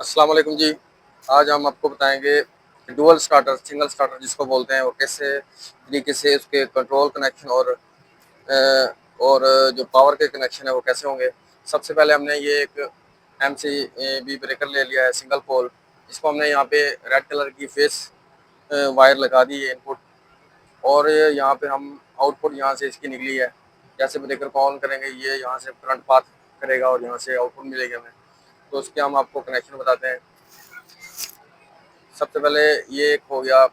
अस्सलाम वालेकुम जी। आज हम आपको बताएंगे डुअल स्टार्टर, सिंगल स्टार्टर जिसको बोलते हैं, वो कैसे तरीके से उसके कंट्रोल कनेक्शन और जो पावर के कनेक्शन है वो कैसे होंगे। सबसे पहले हमने ये एक एम सी बी ब्रेकर ले लिया है, सिंगल पोल। इसको हमने यहाँ पे रेड कलर की फेस वायर लगा दी है इनपुट, और यहाँ पे हम आउटपुट यहाँ से इसकी निकली है। जैसे ब्रेकर को ऑन करेंगे ये यहाँ से करंट पास करेगा और यहाँ से आउटपुट मिलेगी हमें। तो उसके हम आपको कनेक्शन बताते हैं। सबसे पहले ये एक हो गया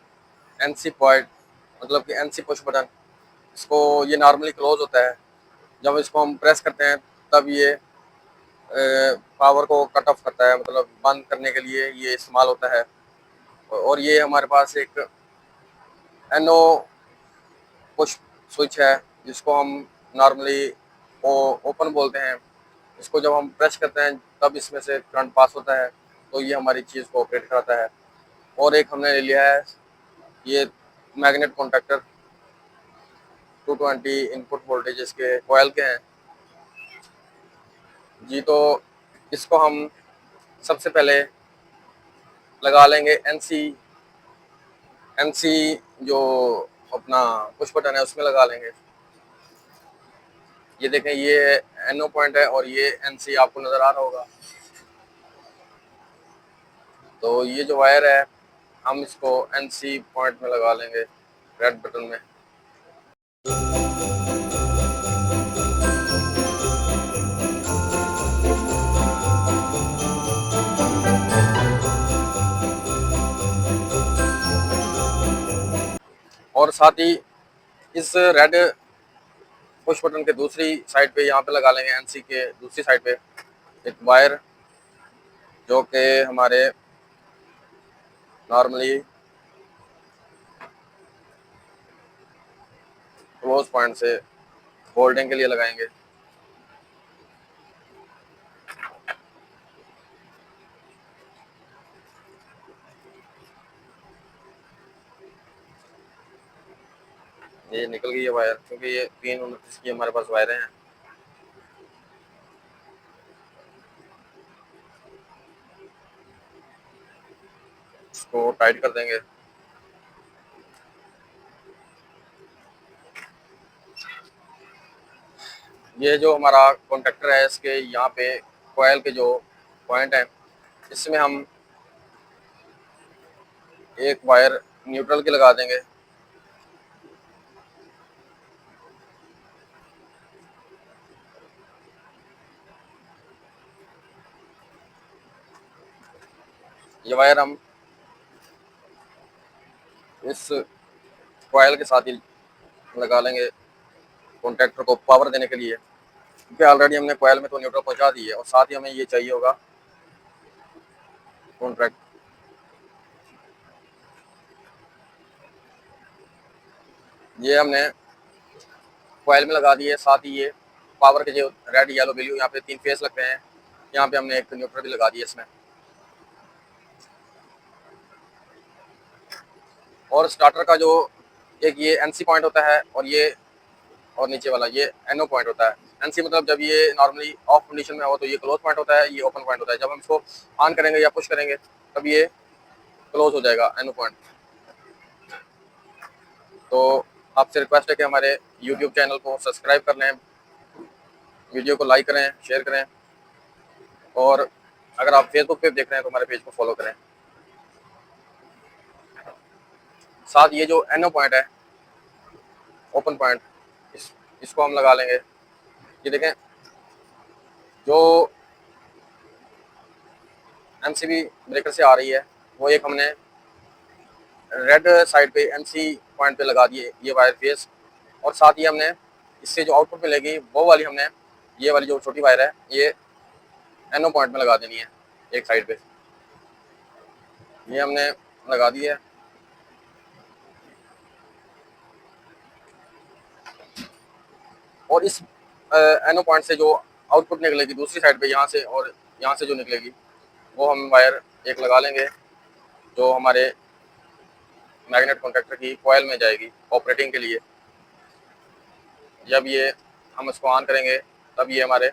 एनसी पॉइंट, मतलब कि एनसी पुश बटन। इसको ये नॉर्मली क्लोज होता है, जब इसको हम प्रेस करते हैं तब ये पावर को कट ऑफ करता है, मतलब बंद करने के लिए ये इस्तेमाल होता है। और ये हमारे पास एक एनो पुश स्विच है, जिसको हम नॉर्मली ओपन बोलते हैं। इसको जब हम प्रेस करते हैं तब इसमें से करंट पास होता है, तो ये हमारी चीज़ को ऑपरेट कराता है। और एक हमने ले लिया है ये मैग्नेट कॉन्टैक्टर, 220 इनपुट वोल्टेज इसके कोयल के हैं जी। तो इसको हम सबसे पहले लगा लेंगे एनसी जो अपना पुश बटन है उसमें लगा लेंगे। ये देखें, ये एनओ पॉइंट है और ये एनसी आपको नज़र आ रहा होगा। तो ये जो वायर है हम इसको एनसी पॉइंट में लगा लेंगे, रेड बटन में। और साथ ही इस रेड पुश बटन के दूसरी साइड पे यहाँ पे लगा लेंगे, एनसी के दूसरी साइड पे एक वायर, जो कि हमारे नॉर्मली क्लोज पॉइंट से होल्डिंग के लिए लगाएंगे। ये निकल गई है वायर, क्योंकि ये 329 की हमारे पास वायरें हैं। इसको टाइट कर देंगे। ये जो हमारा कॉन्टेक्टर है, इसके यहाँ पे कोयल के जो पॉइंट हैं, इसमें हम एक वायर न्यूट्रल की लगा देंगे। ये वायर हम इस कोयल के साथ ही लगा लेंगे कॉन्टेक्टर को पावर देने के लिए, क्योंकि ऑलरेडी हमने कोयल में तो न्यूट्रल पहुंचा दी है, और साथ ही हमें ये चाहिए होगा कॉन्ट्रैक्ट। ये हमने कोयल में लगा दी है, साथ ही ये पावर के जो रेड येलो ब्लू यहाँ पे 3 फेस लगते हैं, यहाँ पे हमने एक न्यूट्रल भी लगा दी है इसमें। और स्टार्टर का जो एक ये एनसी पॉइंट होता है, और नीचे वाला ये एनओ पॉइंट होता है। एनसी मतलब जब ये नॉर्मली ऑफ कंडीशन में हो तो ये क्लोज पॉइंट होता है, ये ओपन पॉइंट होता है। जब हम इसको ऑन करेंगे या पुश करेंगे तब ये क्लोज हो जाएगा, एनओ पॉइंट। तो आपसे रिक्वेस्ट है कि हमारे यूट्यूब चैनल को सब्सक्राइब कर लें, वीडियो को लाइक करें, शेयर करें, और अगर आप फेसबुक पे देख रहे हैं तो हमारे पेज को फॉलो करें। साथ ये जो एनओ पॉइंट है, ओपन पॉइंट, इसको हम लगा लेंगे। ये देखें, जो एमसीबी ब्रेकर से आ रही है वो एक हमने रेड साइड पे एनसी पॉइंट पे लगा दिए ये वायर फेस, और साथ ही हमने इससे जो आउटपुट मिलेगी वो वाली हमने ये वाली जो छोटी वायर है ये एनओ पॉइंट में लगा देनी है एक साइड पे। ये हमने लगा दी है। और इस एनओ पॉइंट से जो आउटपुट निकलेगी दूसरी साइड पे, यहाँ से और यहाँ से जो निकलेगी, वो हम वायर एक लगा लेंगे, जो हमारे मैग्नेट कॉन्टैक्टर की कॉइल में जाएगी ऑपरेटिंग के लिए। जब ये हम इसको ऑन करेंगे तब ये हमारे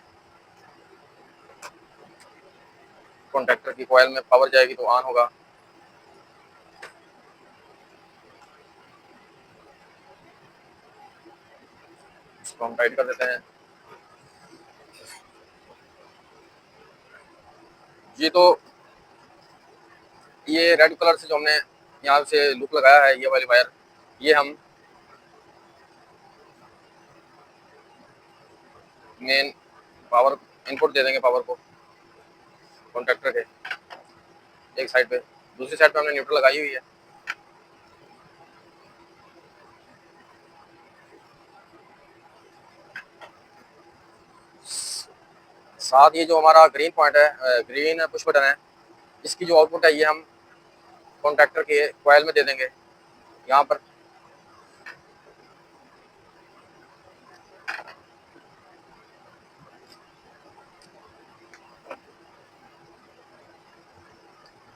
कॉन्टैक्टर की कॉइल में पावर जाएगी तो ऑन होगा। इसको हम टाइट कर देते हैं। जी तो ये रेड कलर से जो हमने यहाँ से लूप लगाया है, ये वाली वायर, ये हम मेन पावर इनपुट दे देंगे पावर को कॉन्टैक्टर के एक साइड पे। दूसरी साइड पे हमने न्यूट्रल लगाई हुई है। साथ ये जो हमारा ग्रीन पॉइंट है, ग्रीन पुश बटन है, इसकी जो आउटपुट है ये हम कॉन्टैक्टर के कॉइल में दे देंगे यहाँ पर।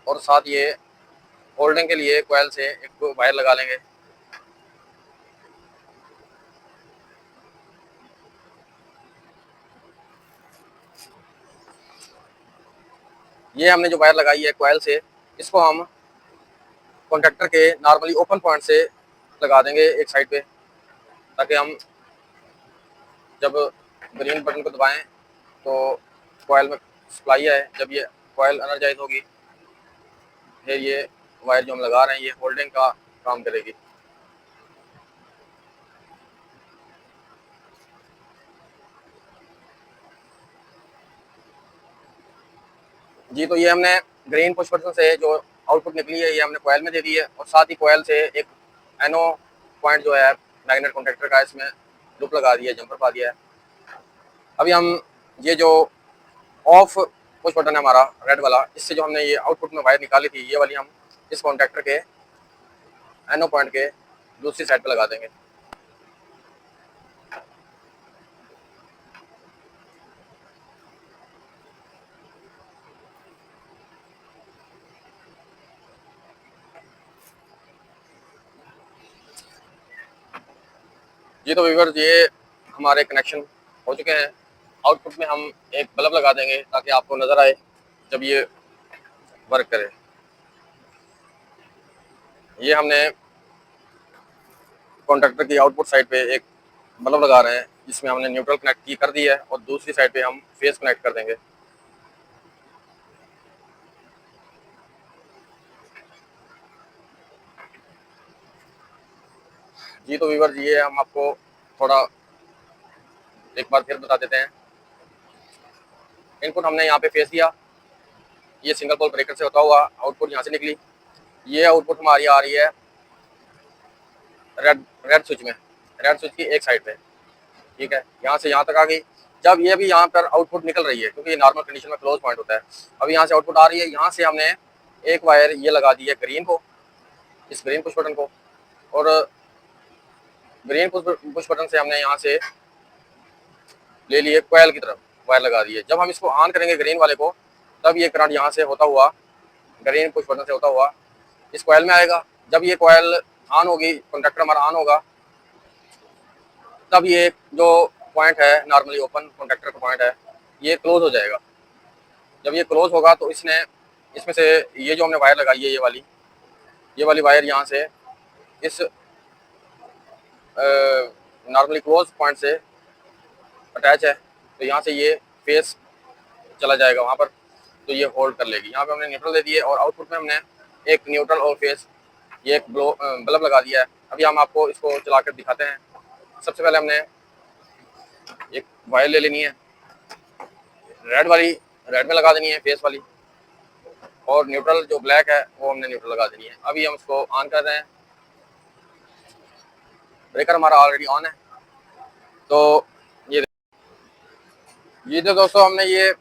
और साथ ये होल्डिंग के लिए कॉइल से एक वायर लगा लेंगे। ये हमने जो वायर लगाई है कॉइल से, इसको हम कॉन्टैक्टर के नॉर्मली ओपन पॉइंट से लगा देंगे एक साइड पे, ताकि हम जब ग्रीन बटन को दबाएं तो कॉइल में सप्लाई है। जब ये कॉइल एनर्जाइज होगी फिर ये वायर जो हम लगा रहे हैं ये होल्डिंग का काम करेगी। जी तो ये हमने ग्रीन पुश बटन से जो आउटपुट निकली है ये हमने कॉइल में दे दी है, और साथ ही कॉइल से एक एनो पॉइंट जो है मैग्नेट कॉन्टैक्टर का, इसमें लूप लगा दिया है, जंपर पा दिया है। अभी हम ये जो ऑफ पुश बटन है हमारा रेड वाला, इससे जो हमने ये आउटपुट में वायर निकाली थी ये वाली हम इस कॉन्टैक्टर के एनो पॉइंट के दूसरी साइड पे लगा देंगे। जी तो व्यूअर्स ये हमारे कनेक्शन हो चुके हैं। आउटपुट में हम एक बल्ब लगा देंगे ताकि आपको नज़र आए जब ये वर्क करे। ये हमने कॉन्टैक्टर की आउटपुट साइड पे एक बल्ब लगा रहे हैं, जिसमें हमने न्यूट्रल कनेक्ट की कर दी है, और दूसरी साइड पे हम फेस कनेक्ट कर देंगे। जी तो व्यूअर्स ये हम आपको थोड़ा एक बार फिर बता देते हैं। इनपुट हमने यहाँ पे फेस दिया, ये सिंगल पोल ब्रेकर से होता हुआ आउटपुट यहाँ से निकली। ये आउटपुट हमारी आ रही है रेड रेड स्विच में, रेड स्विच की एक साइड पे, ठीक है, यहाँ से यहाँ तक आ गई। जब ये भी यहाँ पर आउटपुट निकल रही है, क्योंकि ये नॉर्मल कंडीशन में क्लोज पॉइंट होता है, अभी यहाँ से आउटपुट आ रही है, यहाँ से हमने एक वायर ये लगा दी है ग्रीन को, इस ग्रीन पुश बटन को, और ग्रीन पुश बटन से हमने यहाँ से ले लिए कॉइल की तरफ वायर लगा दी है। जब हम इसको ऑन करेंगे ग्रीन वाले को, तब ये करंट यहाँ से होता हुआ ग्रीन पुश बटन से होता हुआ इस कॉइल में आएगा। जब ये कॉइल ऑन होगी, कॉन्टैक्टर हमारा ऑन होगा, तब ये जो पॉइंट है नॉर्मली ओपन कॉन्टैक्टर का पॉइंट है, ये क्लोज हो जाएगा। जब ये क्लोज होगा तो इसमें से ये जो हमने वायर लगाई है ये वाली वायर यहाँ से इस नॉर्मली क्लोज पॉइंट से अटैच है, तो यहाँ से ये फेस चला जाएगा वहाँ पर, तो ये होल्ड कर लेगी। यहाँ पे हमने न्यूट्रल दे दिए, और आउटपुट में हमने एक न्यूट्रल और फेस ये एक बल्ब लगा दिया है। अभी हम आपको इसको चलाकर दिखाते हैं। सबसे पहले हमने एक वायर ले लेनी है, रेड वाली रेड में लगा देनी है फेस वाली, और न्यूट्रल जो ब्लैक है वो हमने न्यूट्रल लगा देनी है। अभी हम इसको ऑन कर रहे हैं, ब्रेकर हमारा ऑलरेडी ऑन है। तो ये तो दोस्तों हमने ये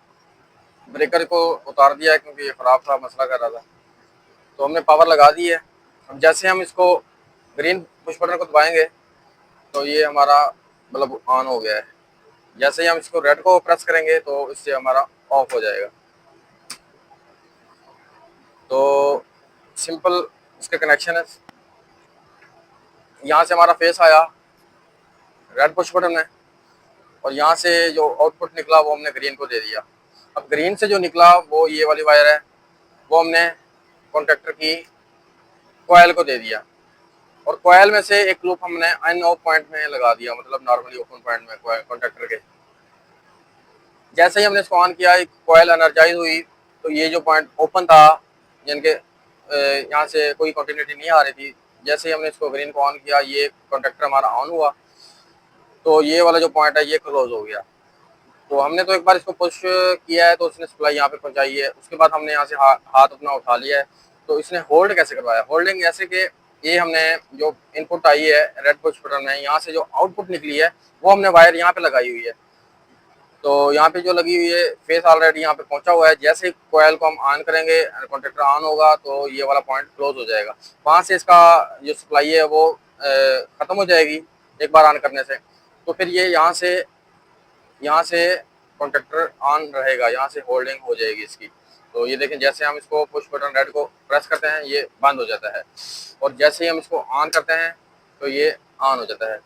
ब्रेकर को उतार दिया है, क्योंकि ये ख़राब था, मसला कर रहा था, तो हमने पावर लगा दी है। अब जैसे हम इसको ग्रीन पुश बटन को दबाएंगे तो ये हमारा बल्ब ऑन हो गया है। जैसे ही हम इसको रेड को प्रेस करेंगे तो इससे हमारा ऑफ हो जाएगा। तो सिंपल इसका कनेक्शन है। यहाँ से हमारा फेस आया रेड पुश बटन है, और यहाँ से जो आउटपुट निकला वो हमने ग्रीन को दे दिया। अब ग्रीन से जो निकला वो ये वाली वायर है, वो हमने कॉन्टैक्टर की कॉयल को दे दिया, और कॉयल में से एक लूप हमने अन ऑफ पॉइंट में लगा दिया, मतलब नॉर्मली ओपन पॉइंट में कॉन्टैक्टर के। जैसे ही हमने इसको ऑन किया, कॉयल एनर्जाइज हुई, तो ये जो पॉइंट ओपन था जिनके यहाँ से कोई कंटिन्यूटी नहीं आ रही थी, जैसे ही हमने इसको ग्रीन को ऑन किया, ये कॉन्टैक्टर हमारा ऑन हुआ, तो ये वाला जो पॉइंट है ये क्लोज हो गया। तो हमने तो एक बार इसको पुश किया है तो उसने सप्लाई यहाँ पे पहुंचाई है, उसके बाद हमने यहाँ से हाथ अपना उठा लिया है। तो इसने होल्ड कैसे करवाया? होल्डिंग ऐसे कि ये हमने जो इनपुट आई है रेड पुश बटन में, यहाँ से जो आउटपुट निकली है वो हमने वायर यहाँ पे लगाई हुई है। तो यहाँ पे जो लगी हुई है फेस ऑलरेडी यहाँ पे पहुंचा हुआ है। जैसे ही कोयल को हम ऑन करेंगे, कॉन्टैक्टर ऑन होगा, तो ये वाला पॉइंट क्लोज हो जाएगा। वहाँ से इसका जो सप्लाई है वो ख़त्म हो जाएगी एक बार ऑन करने से। तो फिर ये यहाँ से कॉन्टैक्टर ऑन रहेगा, यहाँ से होल्डिंग हो जाएगी इसकी। तो ये देखें, जैसे हम इसको पुश बटन रेड को प्रेस करते हैं ये बंद हो जाता है, और जैसे ही हम इसको ऑन करते हैं तो ये ऑन हो जाता है।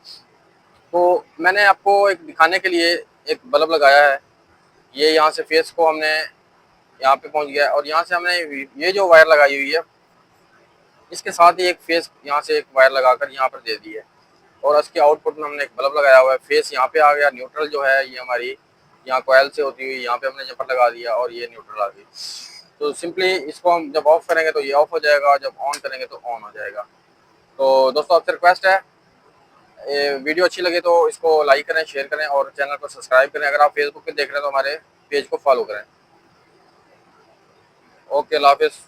तो मैंने आपको एक दिखाने के लिए एक बल्ब लगाया है, ये यहाँ से फेस को हमने यहाँ पे पहुँच गया, और यहाँ से हमने ये जो वायर लगाई हुई है इसके साथ ही एक फेस यहाँ से एक वायर लगाकर यहाँ पर दे दी है, और इसके आउटपुट में हमने एक बल्ब लगाया हुआ है। फेस यहाँ पे आ गया, न्यूट्रल जो है ये हमारी यहाँ कोयल से होती हुई यहाँ पे हमने जपर लगा दिया, और ये न्यूट्रल आ गई। तो सिंपली इसको हम जब ऑफ करेंगे तो ये ऑफ हो जाएगा, जब ऑन करेंगे तो ऑन हो जाएगा। तो दोस्तों आपसे रिक्वेस्ट है, वीडियो अच्छी लगे तो इसको लाइक करें, शेयर करें, और चैनल को सब्सक्राइब करें। अगर आप फेसबुक पे देख रहे हैं तो हमारे पेज को फॉलो करें। ओके, अल्लाह हाफिज़।